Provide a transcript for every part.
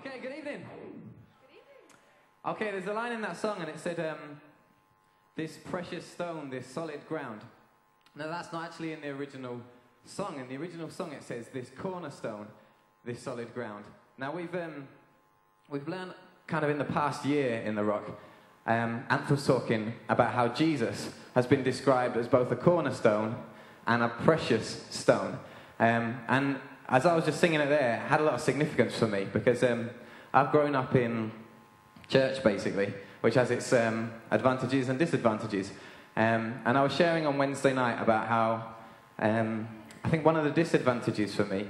Okay, good evening. Okay, there's a line in that song and it said, this precious stone, this solid ground. Now that's not actually in the original song. In the original song it says, this cornerstone, this solid ground. Now we've learned kind of in the past year in The Rock, Anthem's talking about how Jesus has been described as both a cornerstone and a precious stone. And as I was just singing it there, it had a lot of significance for me because I've grown up in church basically, which has its advantages and disadvantages. And I was sharing on Wednesday night about how I think one of the disadvantages for me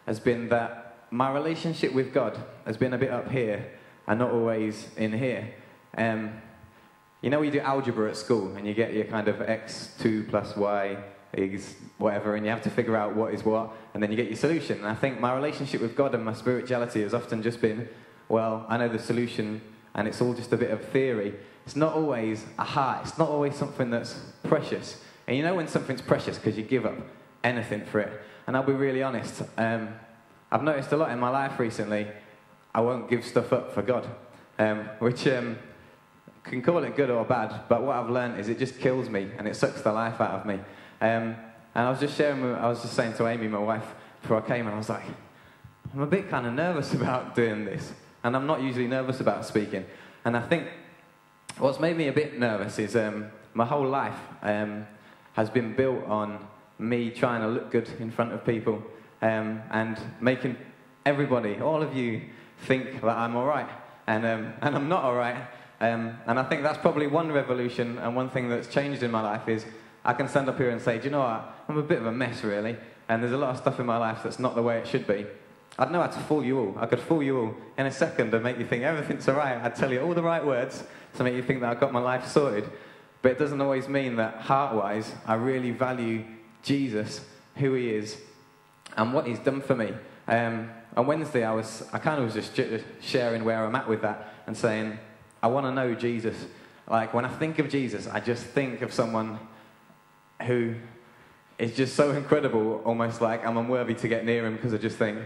has been that my relationship with God has been a bit up here and not always in here. You know, you do algebra at school and you get your kind of x2 plus y is whatever, and you have to figure out what is what, and then you get your solution. And I think my relationship with God and my spirituality has often just been, well, I know the solution, and it's all just a bit of theory. It's not always a heart. It's not always something that's precious. And you know when something's precious because you give up anything for it. And I'll be really honest, I've noticed a lot in my life recently, I won't give stuff up for God, which can call it good or bad, but what I've learned is it just kills me and it sucks the life out of me. And I was just saying to Amy, my wife, before I came, and I was like, I'm a bit kind of nervous about doing this. And I'm not usually nervous about speaking. And I think what's made me a bit nervous is my whole life has been built on me trying to look good in front of people and making everybody, all of you, think that I'm all right. And I'm not all right. And I think that's probably one revolution, and one thing that's changed in my life is I can stand up here and say, do you know what, I'm a bit of a mess really, and there's a lot of stuff in my life that's not the way it should be. I'd know how to fool you all. I could fool you all in a second and make you think everything's all right. I'd tell you all the right words to make you think that I've got my life sorted. But it doesn't always mean that heart-wise I really value Jesus, who he is, and what he's done for me. On Wednesday I kind of was just sharing where I'm at with that and saying, I want to know Jesus. Like, when I think of Jesus, I just think of someone who is just so incredible, almost like I'm unworthy to get near him because I just think,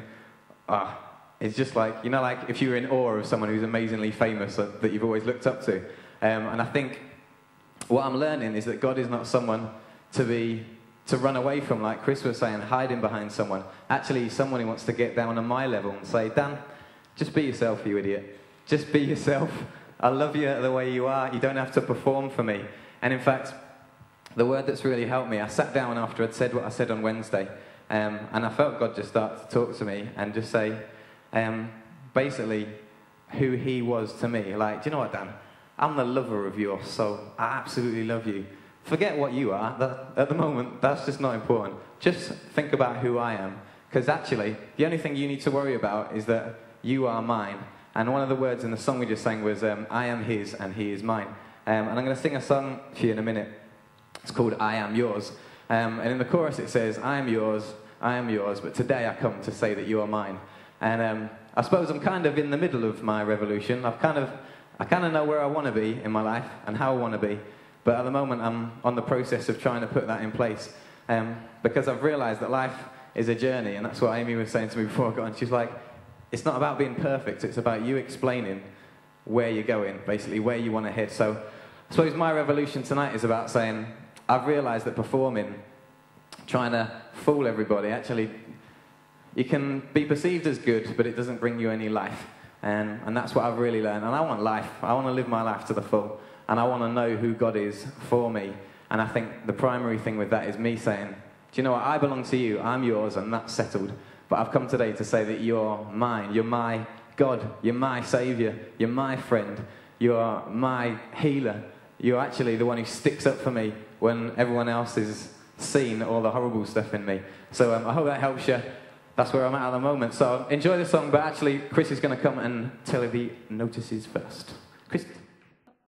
it's just like, you know, like if you were in awe of someone who's amazingly famous that you've always looked up to. And I think what I'm learning is that God is not someone to run away from, like Chris was saying, hiding behind someone. Actually, someone who wants to get down on my level and say, Dan, just be yourself, you idiot. Just be yourself. I love you the way you are. You don't have to perform for me. And in fact, the word that's really helped me, I sat down after I'd said what I said on Wednesday, and I felt God just start to talk to me and just say, basically, who he was to me. Like, do you know what, Dan? I'm the lover of your soul. I absolutely love you. Forget what you are. At the moment, that's just not important. Just think about who I am. Because actually, the only thing you need to worry about is that you are mine. And one of the words in the song we just sang was, I am his and he is mine. And I'm going to sing a song for you in a minute. It's called I Am Yours. And in the chorus it says, I am yours, but today I come to say that you are mine. And I suppose I'm kind of in the middle of my revolution. I kind of know where I want to be in my life and how I want to be. But at the moment I'm on the process of trying to put that in place. Because I've realised that life is a journey, and that's what Amy was saying to me before I got on. She's like, it's not about being perfect, it's about you explaining where you're going, basically where you want to head. So I suppose my revolution tonight is about saying, I've realised that performing, trying to fool everybody, actually, you can be perceived as good, but it doesn't bring you any life. And that's what I've really learned. And I want life. I want to live my life to the full. And I want to know who God is for me. And I think the primary thing with that is me saying, do you know what, I belong to you, I'm yours, and that's settled. But I've come today to say that you're mine. You're my God. You're my saviour. You're my friend. You're my healer. You're actually the one who sticks up for me when everyone else is seeing all the horrible stuff in me. So I hope that helps you. That's where I'm at the moment. So enjoy the song, but actually Chris is going to come and tell you the notices first. Chris.